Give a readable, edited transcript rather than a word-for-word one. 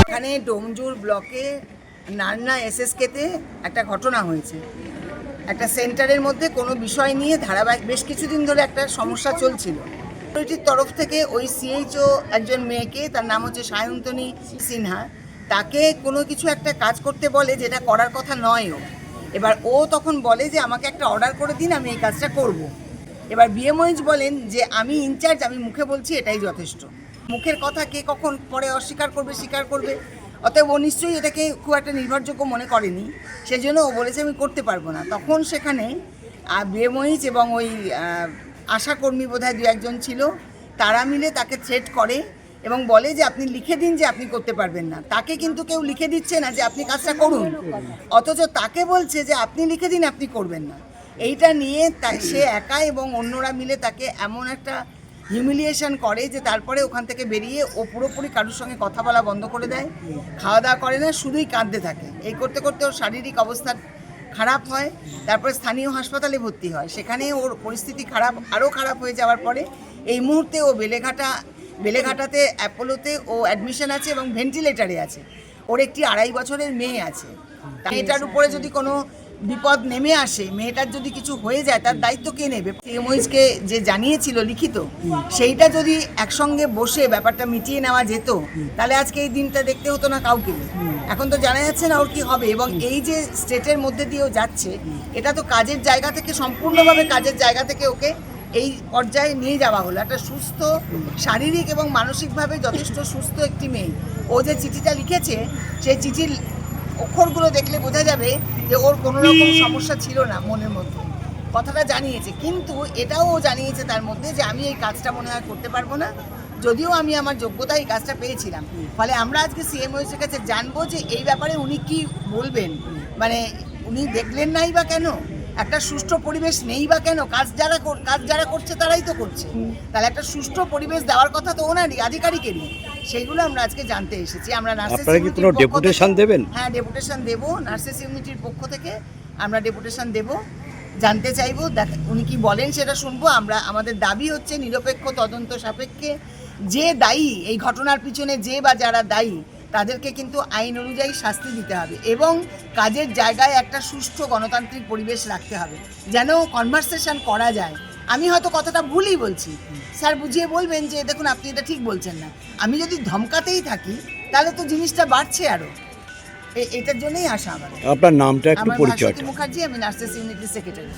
এখানে ডোমজুর ব্লকে নারনা এসএসকেতে একটা ঘটনা হয়েছে। একটা সেন্টারের মধ্যে কোনো বিষয় নিয়ে ধারাবাহিক বেশ কিছুদিন ধরে একটা সমস্যা চলছিল। অথরিটির তরফ থেকে ওই সিএইচও একজন মেয়েকে, তার নাম হচ্ছে সায়ন্তনী সিনহা, তাকে কোনো কিছু একটা কাজ করতে বলে যেটা করার কথা নয়ও। এবার ও তখন বলে যে আমাকে একটা অর্ডার করে দিন, আমি এই কাজটা করব। এবার বিএমওইচ বলেন যে আমি ইনচার্জ, আমি মুখে বলছি এটাই যথেষ্ট। মুখের কথা কে কখন পরে অস্বীকার করবে, স্বীকার করবে, অতএব ও নিশ্চয়ই এটাকে খুব একটা নির্ভরযোগ্য মনে করেনি, সেজন্য ও বলেছে আমি করতে পারবো না। তখন সেখানে বিএমওইচ এবং ওই আশাকর্মী বোধহয় দু একজন ছিল, তারা মিলে তাকে থ্রেট করে এবং বলে যে আপনি লিখে দিন যে আপনি করতে পারবেন না। তাকে কিন্তু কেউ লিখে দিচ্ছে না যে আপনি কাজটা করুন, অথচ তাকে বলছে যে আপনি লিখে দিন, আপনি করবেন না। এইটা নিয়ে সে একা এবং অন্যরা মিলে তাকে এমন একটা হিউমিলিয়েশন করে যে তারপরে ওখান থেকে বেরিয়ে ও পুরোপুরি কারোর সঙ্গে কথা বলা বন্ধ করে দেয়, খাওয়া দাওয়া করে না, শুধুই কাঁদতে থাকে। এই করতে করতে ওর শারীরিক অবস্থা খারাপ হয়, তারপরে স্থানীয় হাসপাতালে ভর্তি হয়। সেখানে ওর পরিস্থিতি আরও খারাপ হয়ে যাওয়ার পরে এই মুহূর্তে ও বেলেঘাটাতে অ্যাপোলোতে ও অ্যাডমিশন আছে এবং ভেন্টিলেটারে আছে। ওর একটি 2.5 বছরের মেয়ে আছে। মেয়েটার উপরে যদি কোনো বিপদ নেমে আসে, মেয়েটার যদি কিছু হয়ে যায়, তার দায়িত্ব কে নেবে? সিএমওইচকে যে জানিয়েছিল লিখিত, সেইটা যদি একসঙ্গে বসে ব্যাপারটা মিটিয়ে নেওয়া যেত, তাহলে আজকে এই দিনটা দেখতে হতো না কাউকে। এখন তো জানা যাচ্ছে না ওর কি হবে, এবং এই যে স্টেটের মধ্যে দিয়েও যাচ্ছে, এটা তো কাজের জায়গা থেকে, সম্পূর্ণভাবে কাজের জায়গা থেকে ওকে এই পর্যায়ে নিয়ে যাওয়া হলো। একটা সুস্থ, শারীরিক এবং মানসিকভাবে যথেষ্ট সুস্থ একটি মেয়ে, ও যে চিঠিটা লিখেছে, সেই চিঠির অক্ষরগুলো দেখলে বোঝা যাবে যে ওর কোনো রকম সমস্যা ছিল না মনের মধ্যে। কথাটা জানিয়েছে, কিন্তু এটাও ও জানিয়েছে তার মধ্যে যে আমি এই কাজটা মনে হয় করতে পারবো না, যদিও আমি আমার যোগ্যতা এই কাজটা পেয়েছিলাম। ফলে আমরা আজকে সিএমওইচের কাছে জানবো যে এই ব্যাপারে উনি কি বলবেন। মানে উনি দেখলেন নাই বা কেন, একটা সুষ্ঠু পরিবেশ নেই বা কেন, কাজ যারা করছে তারাই তো করছে, তাহলে একটা সুষ্ঠু পরিবেশ দেওয়ার কথা তো ওনারই, আধিকারিকেরই। সেইগুলো আমরা আজকে জানতে এসেছি। আমরা নার্সেস ইউনিটির ডেপুটেশন দেবেন? হ্যাঁ, ডেপুটেশন দেবো। নার্সেস ইউনিটির পক্ষ থেকে আমরা ডেপুটেশন দেব, জানতে চাইবো, উনি কি বলেন সেটা শুনবো। আমাদের দাবি হচ্ছে নিরপেক্ষ তদন্ত সাপেক্ষে যে দায়ী এই ঘটনার পিছনে, যে বা যারা দায়ী, তাদেরকে কিন্তু আইন অনুযায়ী শাস্তি দিতে হবে এবং কাজের জায়গায় একটা সুষ্ঠু গণতান্ত্রিক পরিবেশ রাখতে হবে, যেন কনভারসেশন করা যায়। আমি হয়তো কথাটা ভুলই বলছি, স্যার বুঝিয়ে বলবেন যে দেখুন আপনি এটা ঠিক বলছেন না। আমি যদি ধমকাতেই থাকি তাহলে তো জিনিসটা বাড়ছে আরও। এটার জন্যই আসা আমাদের। আপনার নামটা একটু পরিচয়? মুখার্জি, আমি নার্সেস ইউনিটির সেক্রেটারি।